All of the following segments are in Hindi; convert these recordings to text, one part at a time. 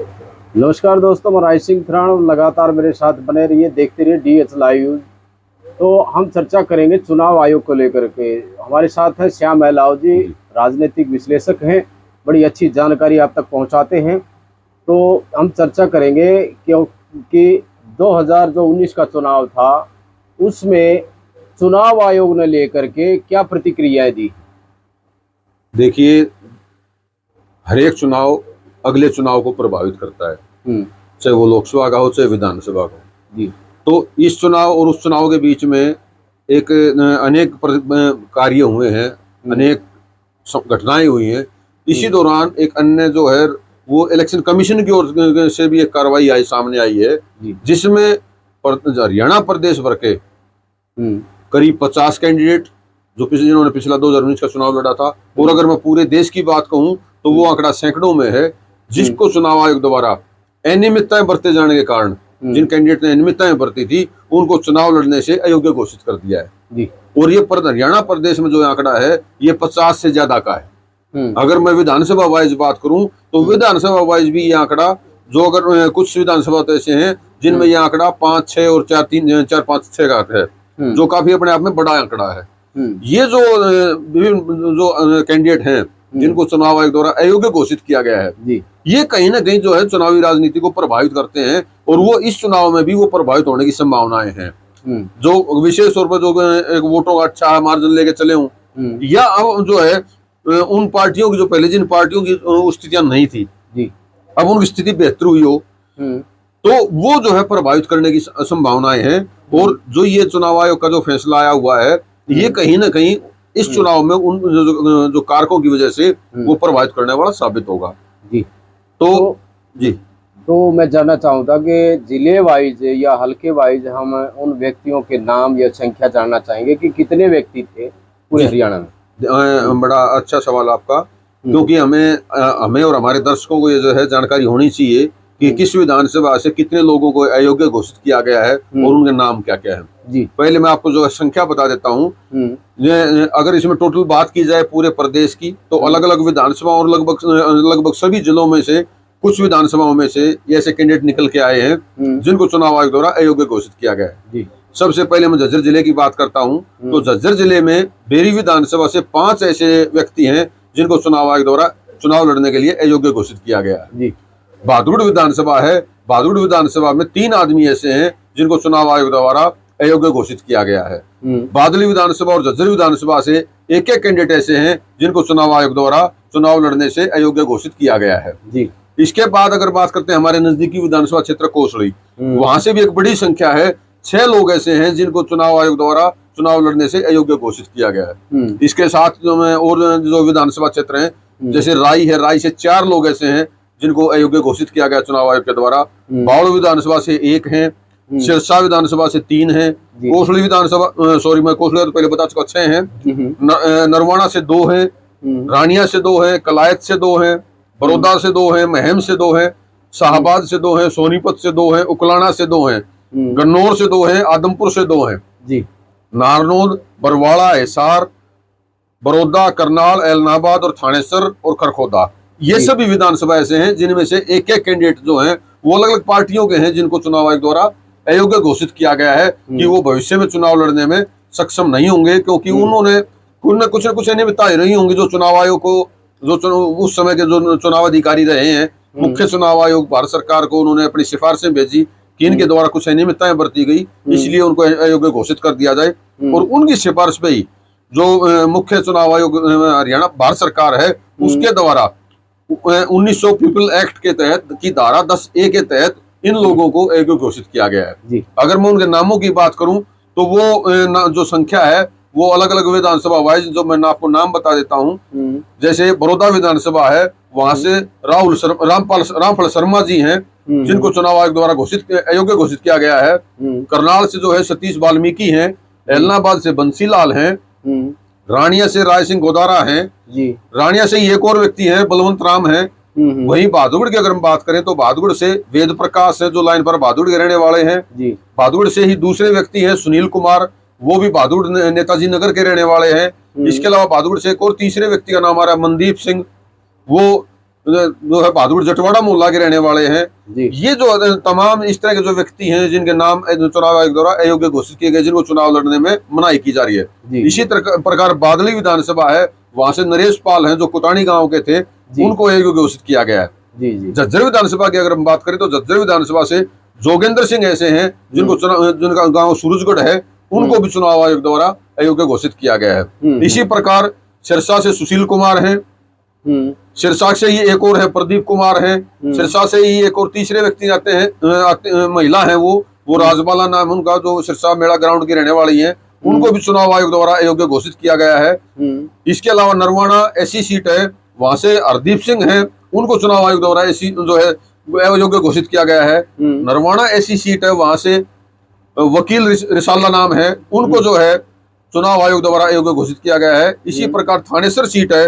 नमस्कार दोस्तों, मैं राय सिंह थराण। लगातार मेरे साथ बने रहिए, देखते रहिए DH लाइव। तो हम चर्चा करेंगे चुनाव आयोग को लेकर के। हमारे साथ है श्याम महलाव जी, राजनीतिक विश्लेषक हैं, बड़ी अच्छी जानकारी आप तक पहुंचाते हैं। तो हम चर्चा करेंगे क्योंकि 2019 का चुनाव था, उसमें चुनाव आयोग ने लेकर के क्या प्रतिक्रियाएं दी। देखिए, हर एक चुनाव अगले चुनाव को प्रभावित करता है, चाहे वो लोकसभा का हो चाहे विधानसभा का हो जी। तो इस चुनाव और उस चुनाव के बीच में एक अनेक कार्य हुए हैं, अनेक घटनाएं हुई हैं। इसी दौरान एक अन्य जो है वो इलेक्शन कमीशन की ओर से भी एक कार्रवाई सामने आई है, जिसमें हरियाणा प्रदेश भर के करीब 50 कैंडिडेट जिन्होंने पिछला 2019 का चुनाव लड़ा था, और अगर मैं पूरे देश की बात कहूं तो वो आंकड़ा सैकड़ों में है, जिसको चुनाव आयोग द्वारा अनियमितताएं बरते जाने के कारण जिन कैंडिडेट ने अनियमितताएं बरती थी उनको चुनाव लड़ने से अयोग्य घोषित कर दिया है। और ये हरियाणा प्रदेश में जो आंकड़ा है ये 50 से ज्यादा का है। अगर मैं विधानसभा वाइज बात करूं तो विधानसभा वाइज भी ये आंकड़ा, जो अगर कुछ विधानसभा तो ऐसे हैं जिनमें ये आंकड़ा 5, 6 और 4, 3, 4, 5, 6 का है, जो काफी अपने आप में बड़ा आंकड़ा है। ये जो कैंडिडेट हैं जिनको चुनाव आयोग द्वारा अयोग्य घोषित किया गया है, ये कहीं ना कहीं जो है चुनावी राजनीति को प्रभावित करते हैं, और वो इस चुनाव में भी वो प्रभावित होने की संभावनाएं हैं। जो विशेष तौर पर जो एक वोटों का अच्छा मार्जिन लेके चले हूँ, या अब जो है उन पार्टियों की जो पहले जिन पार्टियों की स्थितियां नहीं थी, अब उनकी स्थिति बेहतर हुई हो तो वो जो है प्रभावित करने की संभावनाएं हैं। और जो ये चुनाव आयोग का जो फैसला आया हुआ है, ये कहीं ना कहीं इस चुनाव में उन जो कारकों की वजह से वो प्रभावित करने वाला साबित होगा। तो मैं जानना चाहूँगा कि जिले वाइज या हल्के वाइज हम उन व्यक्तियों के नाम या संख्या जानना चाहेंगे कि कितने व्यक्ति थे पूरे हरियाणा में। बड़ा अच्छा सवाल आपका, क्योंकि हमें और हमारे दर्शकों को ये जो है जानकारी होनी चाहिए कि किस विधानसभा से कितने लोगों को अयोग्य घोषित किया गया है और उनके नाम क्या क्या है। पहले मैं आपको जो है संख्या बता देता हूँ। अगर इसमें टोटल बात की जाए पूरे प्रदेश की, तो अलग अलग विधानसभा और लगभग सभी जिलों में से कुछ विधानसभाओं में से ऐसे कैंडिडेट निकल के आए हैं जिनको चुनाव आयोग द्वारा अयोग्य घोषित किया गया है। सबसे पहले मैं झज्जर जिले की बात करता हूँ, तो झज्जर जिले में बेरी विधानसभा से 5 ऐसे व्यक्ति हैं जिनको चुनाव आयोग द्वारा चुनाव लड़ने के लिए अयोग्य घोषित किया गया है। बहादुरगढ़ विधानसभा है, बहादुरगढ़ विधानसभा में 3 आदमी ऐसे हैं जिनको चुनाव आयोग द्वारा अयोग्य घोषित किया गया है। बादली विधानसभा और झज्जर विधानसभा से एक कैंडिडेट ऐसे हैं जिनको चुनाव आयोग द्वारा चुनाव लड़ने से अयोग्य घोषित किया गया है। इसके बाद अगर बात करते हैं हमारे नजदीकी विधानसभा क्षेत्र कोसली, वहां से भी एक बड़ी संख्या है, 6 लोग ऐसे हैं जिनको चुनाव आयोग द्वारा चुनाव लड़ने से अयोग्य घोषित किया गया है। इसके साथ और जो विधानसभा क्षेत्र हैं, जैसे राई है, राई से 4 लोग ऐसे हैं जिनको अयोग्य घोषित किया गया चुनाव आयोग के द्वारा। बावड़ विधानसभा से 1 है, सिरसा विधानसभा से 3 है, कोसली विधानसभा मैं कोसली तो पहले बता चुका 6 है, नरवाना से 2 है, रानिया से 2 है, कलायत से 2 है, बड़ौदा से 2 है, महम से 2 है, शाहबाद से 2 है, सोनीपत से 2 है, उकलाना से 2 है, गन्नौर से 2 है, आदमपुर से 2 है, नारनौल, बरवाड़ा, हिसार, बड़ौदा, करनाल, एलनाबाद और थानेसर और खरखोदा, ये सभी विधानसभा ऐसे हैं जिनमें से एक कैंडिडेट जो हैं वो अलग अलग पार्टियों के हैं जिनको चुनाव आयोग द्वारा अयोग्य घोषित किया गया है कि वो भविष्य में चुनाव लड़ने में सक्षम नहीं होंगे, क्योंकि उन्होंने कुछ न कुछ अनियमितताएं रही होंगी जो चुनाव आयोग को, जो उस समय के जो चुनाव अधिकारी रहे हैं, मुख्य चुनाव आयोग भारत सरकार को उन्होंने अपनी सिफारिशें भेजी कि इनके द्वारा कुछ अनियमितताएं बरती गई, इसलिए उनको अयोग्य घोषित कर दिया जाए। और उनकी सिफारिश पे ही जो मुख्य चुनाव आयोग हरियाणा भारत सरकार है उसके द्वारा 1900 पीपल एक्ट के तहत की धारा 10A के तहत इन लोगों को अयोग्य घोषित किया गया है। अगर मैं उनके नामों की बात करूं तो वो जो संख्या है वो अलग अलग विधानसभा वाइज जो मैं आपको नाम बता देता हूं। जैसे बड़ौदा विधानसभा है, वहां से रामफल शर्मा जी हैं जिनको चुनाव आयोग द्वारा अयोग्य घोषित किया गया है। करनाल से जो है सतीश वाल्मीकि हैं, एलनाबाद से बंसीलाल हैं, रानिया से राय सिंह गोदारा हैं, रानिया से एक और व्यक्ति है बलवंत राम है। वहीं बहादुरगढ़ की अगर हम बात करें तो बहादुरगढ़ से वेद प्रकाश है जो लाइन पर बहादुरगढ़ के रहने वाले हैं। बहादुरगढ़ से ही दूसरे व्यक्ति हैं सुनील कुमार, वो भी बहादुरगढ़ नेताजी नगर के रहने वाले हैं। इसके अलावा बहादुरगढ़ से एक और तीसरे व्यक्ति का नाम आ रहा है मनदीप सिंह, वो जो है बहादुर जटवाड़ा मोहल्ला के रहने वाले हैं। जी ये जो तमाम इस तरह के जो व्यक्ति हैं जिनके नाम चुनाव आयोग द्वारा अयोग्य घोषित किए गए, जिनको चुनाव लड़ने में मनाही की जा रही है। जी इसी प्रकार बादली विधानसभा है, वहां से नरेश पाल हैं जो कुटानी गांव के थे, जी उनको अयोग्य घोषित किया गया है। जी जी झज्जर विधानसभा की अगर हम बात करें तो झज्जर विधानसभा से जोगेंद्र सिंह ऐसे हैं जिनको जिनका गांव सूरजगढ़ है, उनको भी चुनाव आयोग द्वारा अयोग्य घोषित किया गया है। इसी प्रकार सिरसा से सुशील कुमार हैं, सिरसा से ही एक और है प्रदीप कुमार हैं, सिरसा से ही एक और तीसरे व्यक्ति आते हैं, महिला है वो राजबाला नाम उनका, जो सिरसा मेला ग्राउंड की रहने वाली है, उनको भी चुनाव आयोग द्वारा अयोग्य घोषित किया गया है। इसके अलावा नरवाना ऐसी सीट है, वहां से हरदीप सिंह हैं, उनको चुनाव आयोग द्वारा ऐसी जो है अयोग्य घोषित किया गया है। नरवाना ऐसी सीट है, वहां से वकील रिसाला नाम है, उनको जो है चुनाव आयोग द्वारा अयोग्य घोषित किया गया है। इसी प्रकार थानेसर सीट है,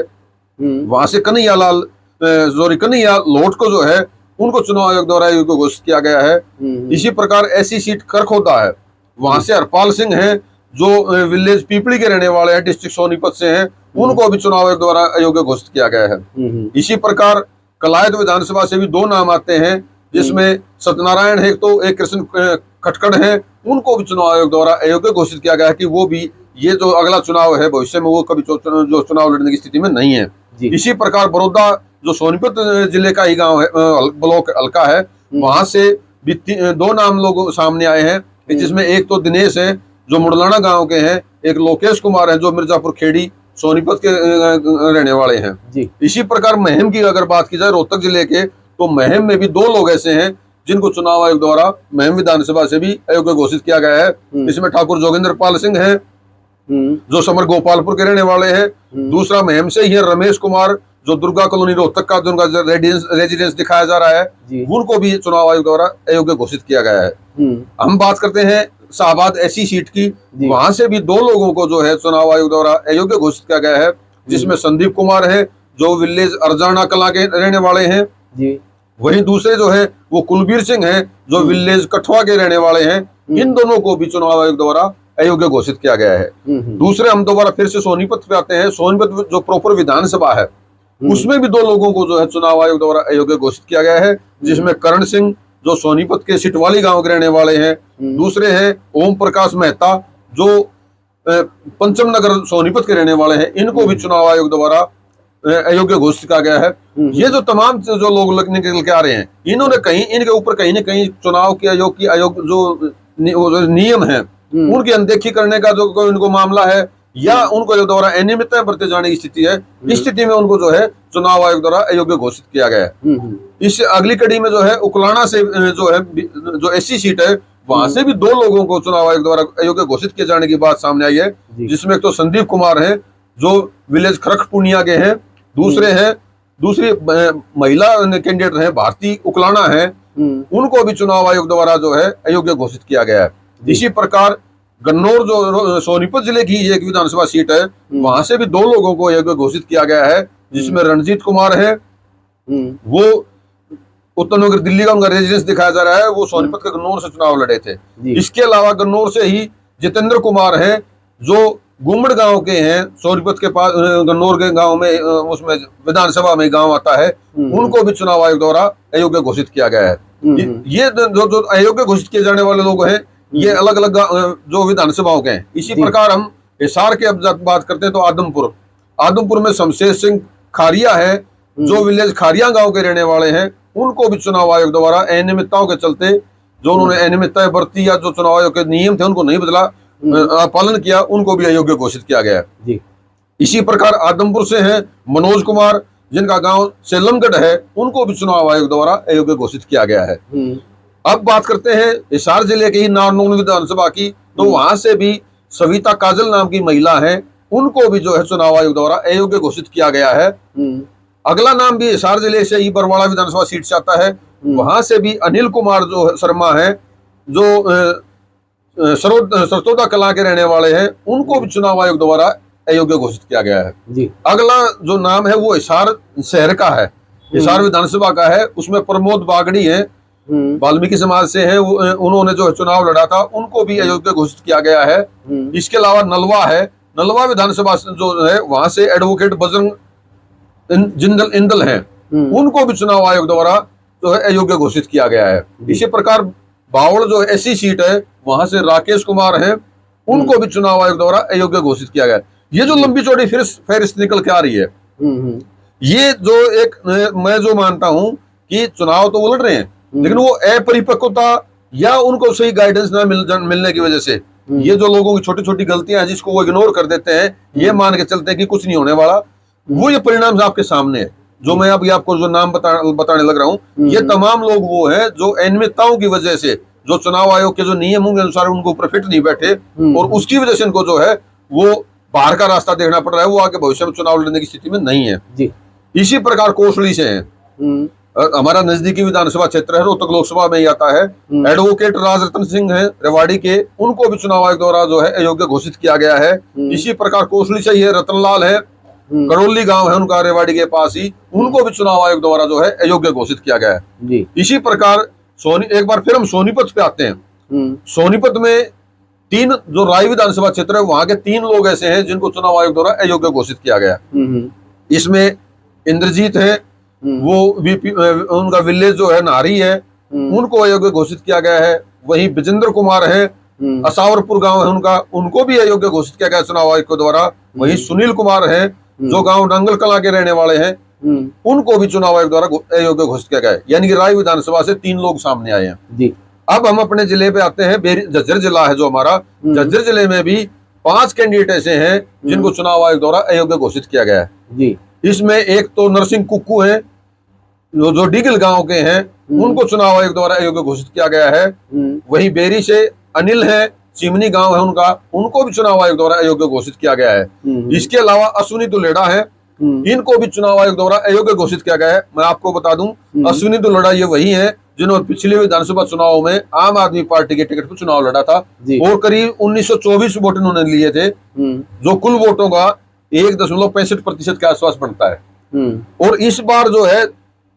वहां से कन्हैयालाल कन्हैया लोट को जो है उनको चुनाव आयोग द्वारा अयोग्य घोषित किया गया है। इसी प्रकार ऐसी सीट करखोदा है, वहां से हरपाल सिंह हैं जो विलेज पीपली के रहने वाले हैं, डिस्ट्रिक्ट सोनीपत से हैं, उनको भी चुनाव आयोग द्वारा अयोग्य घोषित किया गया है। इसी प्रकार कलायत विधानसभा से भी दो नाम आते हैं, जिसमें सत्यनारायण है तो एक कृष्ण खटकड़ है, उनको भी चुनाव आयोग द्वारा अयोग्य घोषित किया गया है कि वो भी ये जो अगला चुनाव है भविष्य में वो कभी जो चुनाव लड़ने की स्थिति में नहीं है। इसी प्रकार बड़ौदा जो सोनीपत जिले का ही गांव है, ब्लॉक हल्का है, वहां से भी दो नाम लोग सामने आए हैं, जिसमें एक तो दिनेश है जो मुडलाना गांव के हैं, एक लोकेश कुमार है जो मिर्जापुर खेड़ी सोनीपत के रहने वाले हैं। इसी प्रकार महम की अगर बात की जाए रोहतक जिले के, तो महम में भी दो लोग ऐसे हैं जिनको चुनाव आयोग द्वारा महम विधानसभा से भी अयोग्य घोषित किया गया है। इसमें ठाकुर जोगेंद्र पाल सिंह हैं जो समर गोपालपुर के रहने वाले हैं। दूसरा महम से ही है रमेश कुमार जो दुर्गा कॉलोनी रोहतक का जिनका रेजिडेंस दिखाया जा रहा है, उनको भी चुनाव आयोग द्वारा अयोग्य घोषित किया गया है। हम बात करते हैं शाहबाद ऐसी सीट की, वहां से भी दो लोगों को जो है चुनाव आयोग द्वारा अयोग्य घोषित किया गया है, जिसमें संदीप कुमार है जो विलेज अरजाना कला के रहने वाले हैं, वहीं दूसरे जो है वो कुलबीर सिंह हैं जो विलेज कठवा के रहने वाले हैं। इन दोनों को भी चुनाव आयोग द्वारा अयोग्य घोषित किया गया है। दूसरे हम दोबारा फिर से सोनीपत पे आते हैं। सोनीपत जो प्रॉपर विधानसभा है उसमें भी दो लोगों को जो है चुनाव आयोग द्वारा अयोग्य घोषित किया गया है, जिसमें करण सिंह जो सोनीपत के सिटवाली गांव के रहने वाले हैं, दूसरे हैं ओम प्रकाश मेहता जो पंचम नगर सोनीपत के रहने वाले हैं, इनको भी चुनाव आयोग द्वारा अयोग्य घोषित किया गया है। ये जो तमाम जो लोग निकल के आ रहे हैं, इन्होंने कहीं इनके ऊपर कहीं न कहीं चुनाव के आयोग जो नियम है उनकी अनदेखी करने का जो कोई उनको मामला है या उनको जो द्वारा अनियमितता बरते जाने की स्थिति है, इस स्थिति में उनको जो है चुनाव आयोग द्वारा अयोग्य घोषित किया गया है। इस अगली कड़ी में जो है उकलाना से जो है जो ऐसी सीट है, वहां से भी दो लोगों को चुनाव आयोग द्वारा अयोग्य घोषित किए जाने की बात सामने आई है, जिसमें एक तो संदीप कुमार है जो विलेज खरख पूर्णिया के हैं, दूसरी महिला कैंडिडेट है भारती उकलाना है, उनको भी चुनाव आयोग द्वारा जो है अयोग्य घोषित किया गया है। इसी प्रकार गन्नौर जो सोनीपत जिले की एक विधानसभा सीट है, वहां से भी दो लोगों को अयोग्य घोषित किया गया है, जिसमें रणजीत कुमार है, वो उत्तर नगर दिल्ली का उनका रेजिडेंस दिखाया जा रहा है, वो सोनीपत के गन्नौर से चुनाव लड़े थे। इसके अलावा गन्नौर से ही जितेंद्र कुमार है जो गुमड़ गांव के हैं, सोनीपत के पास गन्नौर के गांव में उसमें विधानसभा में गांव आता है, उनको भी चुनाव आयोग द्वारा अयोग्य घोषित किया गया है। ये जो अयोग्य घोषित किए जाने वाले लोग हैं ये अलग अलग जो विधानसभाओं के हैं। इसी प्रकार हम हिसार के अब बात करते हैं तो आदमपुर में शमशेर सिंह खारिया है जो विलेज खारिया गांव के रहने वाले हैं, उनको भी चुनाव आयोग द्वारा अनियमितताओं के चलते जो उन्होंने अनियमितताएं बरती या जो चुनाव आयोग के नियम थे उनको नहीं बदला पालन किया, उनको भी अयोग्य घोषित किया गया है। इसी प्रकार आदमपुर से हैं मनोज कुमार जिनका गांव सेलमगढ़ है, उनको भी चुनाव आयोग द्वारा अयोग्य घोषित किया गया है। अब बात करते हैं हिसार जिले की ही नारनौल विधानसभा की, तो वहां से भी सविता काजल नाम की महिला है, उनको भी जो है चुनाव आयोग द्वारा अयोग्य घोषित किया गया है। अगला नाम भी हिसार जिले से ही बरवाड़ा विधानसभा सीट से आता है, वहां से भी अनिल कुमार जो शर्मा है जो सरतोदा कला के रहने वाले हैं, उनको भी चुनाव आयोग द्वारा अयोग्य घोषित किया गया है। अगला जो नाम है वो हिसार शहर का है, हिसार विधानसभा का है, उसमें प्रमोद बागड़ी है वाल्मीकि समाज से है, उन्होंने जो चुनाव लड़ा था उनको भी अयोग्य घोषित किया गया है। इसके अलावा नलवा है, नलवा विधानसभा जो है वहां से एडवोकेट बजरंग जिंदल इंदल है, उनको भी चुनाव आयोग द्वारा जो है अयोग्य घोषित किया गया है। इसी प्रकार बावड़ जो ऐसी सीट है वहां से राकेश कुमार है, उनको भी चुनाव आयोग द्वारा अयोग्य घोषित किया गया है। ये जो लंबी चौड़ी फहरिस्त निकल के आ रही है, ये जो एक मैं जो मानता हूं कि चुनाव तो उलट रहे हैं, लेकिन वो अपरिपक्वता या उनको सही गाइडेंस ना मिलने की वजह से ये जो लोगों की छोटी छोटी गलतियां हैं जिसको वो इग्नोर कर देते हैं, ये मान के चलते हैं कि कुछ नहीं होने वाला, वो ये परिणाम आपके सामने है। जो मैं अभी आपको जो नाम बताने लग रहा हूं, ये तमाम लोग वो हैं जो अनियमितताओं की वजह से, जो चुनाव आयोग के जो नियमों के अनुसार उनको ऊपर फिट नहीं बैठे और उसकी वजह से इनको जो है वो बाहर का रास्ता देखना पड़ रहा है, वो आगे भविष्य में चुनाव लड़ने की स्थिति में नहीं है जी। इसी प्रकार कोसली से है, हमारा नजदीकी विधानसभा क्षेत्र है, रोहतक लोकसभा में ही आता है। एडवोकेट राजरतन सिंह है रेवाड़ी के, उनको भी चुनाव आयोग द्वारा जो है अयोग्य घोषित किया गया है। इसी प्रकार कोसली से ही है, रतनलाल है, करौली गांव है उनका रेवाड़ी के पास ही, उनको भी चुनाव आयोग द्वारा जो है अयोग्य घोषित किया गया है जी। इसी प्रकार एक बार फिर हम सोनीपत पे आते हैं। सोनीपत में 3 जो राय विधानसभा क्षेत्र है, वहां के 3 लोग ऐसे हैं जिनको चुनाव आयोग द्वारा अयोग्य घोषित किया गया है। इसमें इंद्रजीत है, वो उनका विलेज जो है नारी है, उनको अयोग्य घोषित किया गया है। वहीं विजेंद्र कुमार है, असावरपुर गांव है उनका, उनको भी अयोग्य घोषित किया गया चुनाव आयोग के द्वारा। वहीं सुनील कुमार है जो गांव नंगल कला के रहने वाले हैं, उनको भी चुनाव आयोग द्वारा अयोग्य घोषित किया गया है। यानी कि राय विधानसभा से 3 लोग सामने आए हैं जी। अब हम अपने जिले पे आते हैं, झज्जर जिला है जो हमारा, झज्जर जिले में भी 5 कैंडिडेट ऐसे हैं जिनको चुनाव आयोग द्वारा अयोग्य घोषित किया गया है जी। इसमें एक तो नरसिंह कुक्कू है जो डिगल गांव के हैं, उनको चुनाव आयोग द्वारा अयोग्य घोषित किया गया है। वही बेरी से अनिल है, चिमनी गांव है उनका, उनको भी चुनाव आयोग द्वारा अयोग्य घोषित किया गया है। इसके अलावा अश्विनी दुलेड़ा है, इनको भी चुनाव आयोग द्वारा अयोग्य घोषित किया गया है। मैं आपको बता दूं, अश्विनी दुलेड़ा ये वही है जिन्होंने पिछले विधानसभा चुनाव में आम आदमी पार्टी के टिकट पर चुनाव लड़ा था और करीब 1924 वोट उन्होंने लिए थे, जो कुल वोटों का 1.65% के आसपास बनता है। और इस बार जो है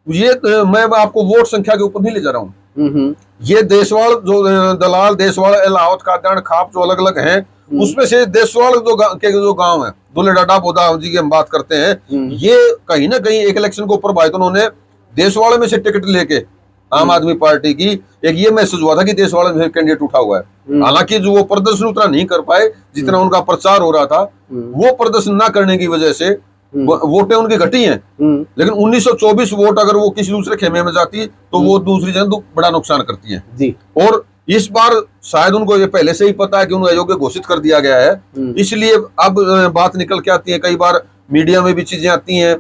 ये मैं आपको वोट संख्या के ऊपर नहीं ले जा रहा हूँ, ये देशवाल जो दलाल देशवाल इलाहाबाद कादियान खाप जो अलग अलग हैं, उसमें से देशवाल जो गांव है दुलेडाडा बोदा जी की हम बात करते हैं, ये कहीं ना कहीं एक इलेक्शन को ऊपर भाई तो उन्होंने देशवाले में से टिकट लेके आम आदमी पार्टी की एक ये मैसेज हुआ था कि देशवाले में कैंडिडेट उठा हुआ है। हालांकि जो वो प्रदर्शन उतना नहीं कर पाए जितना उनका प्रचार हो रहा था, वो प्रदर्शन ना करने की वजह से वोटें उनकी घटी हैं। लेकिन 1924 वोट अगर वो किसी दूसरे खेमे में जाती तो वो दूसरी जगह तो बड़ा नुकसान करती है जी। और इस बार शायद उनको ये पहले से ही पता है कि उन्हें अयोग्य घोषित कर दिया गया है, इसलिए अब बात निकल के आती है, कई बार मीडिया में भी चीजें आती हैं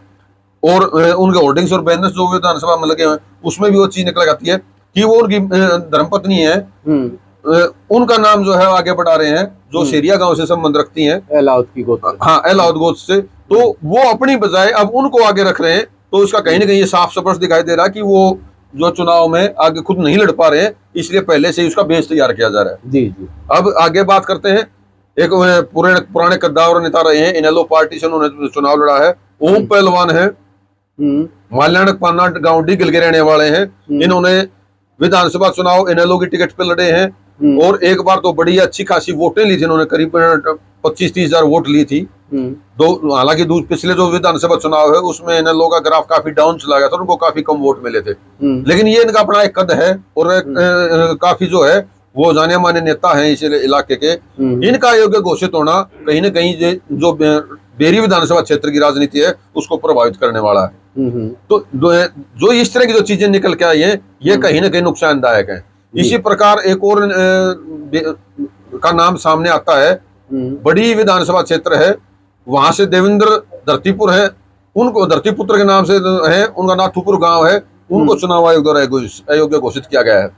और उनके होर्डिंग्स और बैनर्स जो विधानसभा में लगे हुए उसमें भी वो चीज निकल आती है कि वो उनकी धर्मपत्नी है, उनका नाम जो है आगे बढ़ा रहे हैं, जो शेरिया गांव से संबंध रखती हैं, एलाउद की गोत्र, हाँ एलाउद गोत्र से, तो वो अपनी बजाय अब उनको आगे रख रहे हैं। तो इसका कहीं ना कहीं ये साफ स्पष्ट दिखाई दे रहा है कि वो जो चुनाव में आगे खुद नहीं लड़ पा रहे हैं, इसलिए पहले से ही उसका बेस तैयार किया जा रहा है जी जी। अब आगे बात करते हैं, एक पुराने कद्दावर नेता रहे हैं, इनेलो पार्टी से उन्होंने चुनाव लड़ा है, ओम पहलवान है, माल्याणक पाना गांव डिगल के रहने वाले हैं। इन्होंने विधानसभा चुनाव इनेलो की टिकट पे लड़े हैं और एक बार तो बड़ी अच्छी खासी वोटें ली थी इन्होंने, करीब 25-30 हजार वोट ली थी। हालांकि पिछले जो विधानसभा चुनाव है उसमें इनेलो का ग्राफ काफी डाउन चला गया था, उनको काफी कम वोट मिले थे। लेकिन ये इनका अपना एक कद है और काफी जो है वो जाने माने नेता हैं इस इलाके के। इनका अयोग्य घोषित होना कहीं ना कहीं जो बेरी विधानसभा क्षेत्र की राजनीति है उसको प्रभावित करने वाला है। तो जो इस तरह की जो चीजें निकल के आई हैं ये कहीं ना कहीं नुकसानदायक है। इसी प्रकार एक और का नाम सामने आता है, बड़ी विधानसभा क्षेत्र है, वहां से देवेंद्र धरतीपुर है, उनको धरतीपुत्र के नाम से है, उनका नाथुपुर गांव है, उनको चुनाव आयोग द्वारा अयोग्य घोषित किया गया है।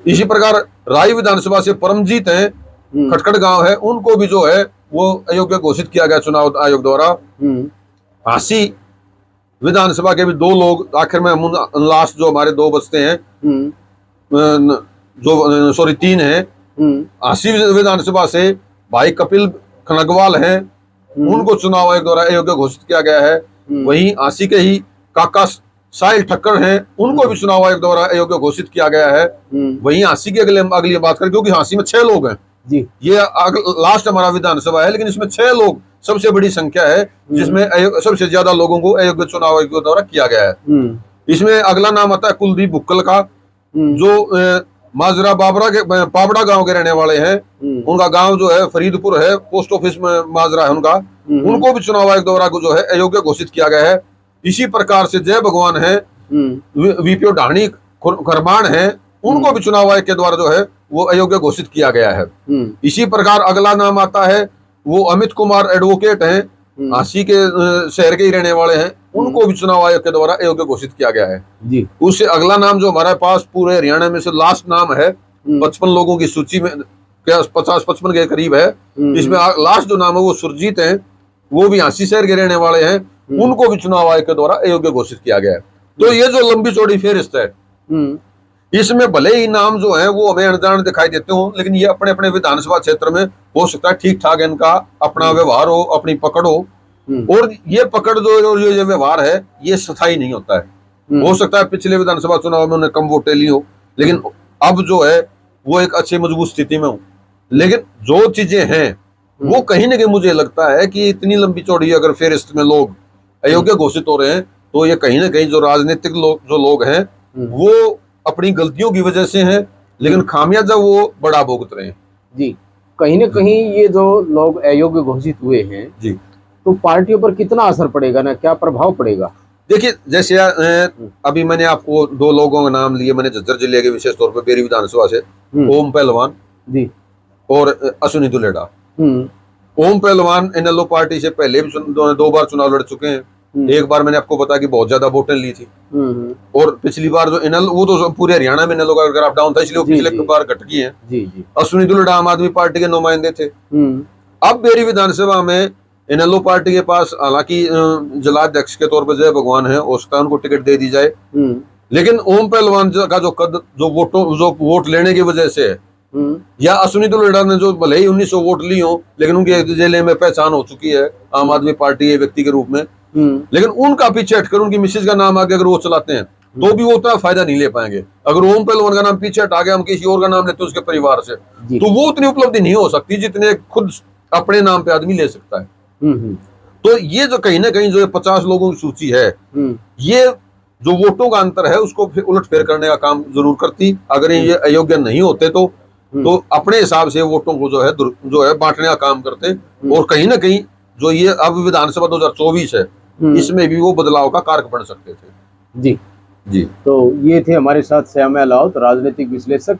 इसी प्रकार राय विधानसभा से परमजीत है, खटखट गांव है, उनको भी जो है वो अयोग्य घोषित किया गया चुनाव आयोग द्वारा। हांसी विधानसभा के भी 2 लोग, आखिर में लास्ट जो हमारे 2 बचते हैं, जो सॉरी 3 हैं, हांसी विधानसभा से भाई कपिल खनगवाल हैं, उनको चुनाव आयोग द्वारा अयोग्य घोषित किया गया है। वहीं हांसी के ही काका साहिल ठक्कर हैं, उनको भी चुनाव आयोग द्वारा अयोग्य घोषित किया गया है। वहीं हांसी की अगली बात करें, क्योंकि हांसी में 6 लोग हैं जी, ये लास्ट हमारा विधानसभा है, लेकिन इसमें 6 लोग सबसे बड़ी संख्या है जिसमें सबसे ज्यादा लोगों को अयोग्य चुनाव आयोग के द्वारा किया गया है। इसमें अगला नाम आता है कुलदीप बुक्कल का, जो माजरा पाबड़ा गांव के रहने वाले हैं। उनका गांव जो है फरीदपुर है, पोस्ट ऑफिस में माजरा है उनका। उनको भी चुनाव आयोग द्वारा जो है अयोग्य घोषित किया गया है। इसी प्रकार से जय भगवान है, वीपीओ ढाणी खरमान है, उनको भी चुनाव आयोग के द्वारा जो है वो अयोग्य घोषित किया गया है। इसी प्रकार अगला नाम आता है वो अमित कुमार एडवोकेट हैं, झांसी के शहर के ही रहने वाले हैं। उनको भी चुनाव आयोग के द्वारा अयोग्य घोषित किया गया है जी। उससे अगला नाम जो हमारे पास पूरे हरियाणा में से लास्ट नाम है, 55 लोगों की सूची में 50-55 के करीब है। इसमें लास्ट जो नाम है वो सुरजीत है, वो भी झांसी शहर के रहने वाले हैं। उनको भी चुनाव आयोग के द्वारा अयोग्य घोषित किया गया है। तो ये जो लंबी चौड़ी फेहरिस्त है, इसमें भले ही नाम जो है वो हमें अनजान दिखाई देते हो, लेकिन ये अपने अपने विधानसभा क्षेत्र में हो सकता है ठीक ठाक इनका अपना व्यवहार हो, अपनी पकड़ हो। और ये पकड़ जो ये व्यवहार है ये स्थायी नहीं होता है। हो सकता है पिछले विधानसभा चुनाव में उन्हें कम वोटें ली हो, लेकिन अब जो है वो एक अच्छी मजबूत स्थिति में हो। लेकिन जो चीजें हैं वो कहीं ना कहीं मुझे लगता है कि इतनी लंबी चौड़ी अगर फेहरिस्त में लोग अयोग्य घोषित हो रहे हैं, तो ये कहीं ना कहीं जो राजनीतिक लोग हैं वो अपनी गलतियों की वजह से हैं, लेकिन खामियाजा वो बड़ा भुगत रहे हैं जी। कहीं ना कहीं ये जो लोग अयोग्य घोषित हुए हैं जी, तो पार्टियों पर कितना असर पड़ेगा ना, क्या प्रभाव पड़ेगा? देखिए, जैसे अभी मैंने आपको 2 लोगों का नाम लिए, मैंने झज्जर जिले के विशेष तौर पर बेरी विधानसभा से, ओम पहलवान जी और अश्विनी दुलेडा। ओम पहलवान इनेलो पार्टी से पहले भी 2 बार चुनाव लड़ चुके हैं। एक बार मैंने आपको बताया कि बहुत ज्यादा वोटें ली थी, और पिछली बार जो इनेलो, वो तो पूरे हरियाणा में इनेलो का ग्राफ डाउन था, इसलिए वो पिछले बार घट गई है। अश्विनी दुलेडा आम आदमी पार्टी के नुमाइंदे थे। अब बेरी विधानसभा में इनेलो पार्टी के पास हालांकि जिलाध्यक्ष के तौर पर जय भगवान है, उसका उनको टिकट दे दी जाए, लेकिन ओम पहलवान का जो कद जो वोट लेने की वजह से, या अश्विनी दुलेडा ने जो भले ही 1900 वोट ली हो, लेकिन उनके जिले में पहचान हो चुकी है आम आदमी पार्टी के व्यक्ति के रूप में, लेकिन उनका पीछे हटकर उनकी मिसेज का नाम आगे अगर वो चलाते हैं तो भी वो उतना फायदा नहीं ले पाएंगे। अगर ओम पहलवान का नाम पीछे हटा गया, हम किसी और का नाम लेते हैं उसके परिवार से, तो वो उतनी उपलब्धि नहीं हो सकती जितने खुद अपने नाम पे आदमी ले सकता है। तो ये जो कहीं ना कहीं जो 50 लोगों की सूची है, ये जो वोटों का अंतर है उसको फिर उलट फेर करने का काम जरूर करती। अगर ये अयोग्य नहीं होते तो अपने हिसाब से वोटों को जो है बांटने का काम करते, और कहीं ना कहीं जो ये अब विधानसभा 2024 है इसमें भी वो बदलाव का कारक बन सकते थे जी जी। तो ये थे हमारे साथ श्याम अहलावत, राजनीतिक विश्लेषक,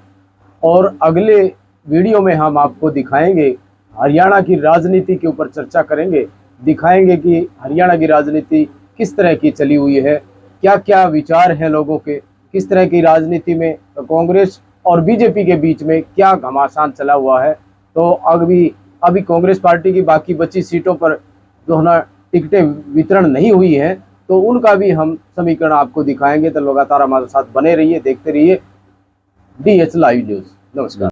और अगले वीडियो में हम आपको दिखाएंगे हरियाणा की राजनीति के ऊपर चर्चा करेंगे, दिखाएंगे कि हरियाणा की राजनीति किस तरह की चली हुई है, क्या क्या विचार हैं लोगों के, किस तरह की राजनीति में कांग्रेस और बीजेपी के बीच में क्या घमासान चला हुआ है। तो अभी कांग्रेस पार्टी की बाकी बची सीटों पर जो है ना टिकटें वितरण नहीं हुई हैं, तो उनका भी हम समीकरण आपको दिखाएंगे। तो लगातार हमारे साथ बने रहिए, देखते रहिए DH लाइव न्यूज़। नमस्कार।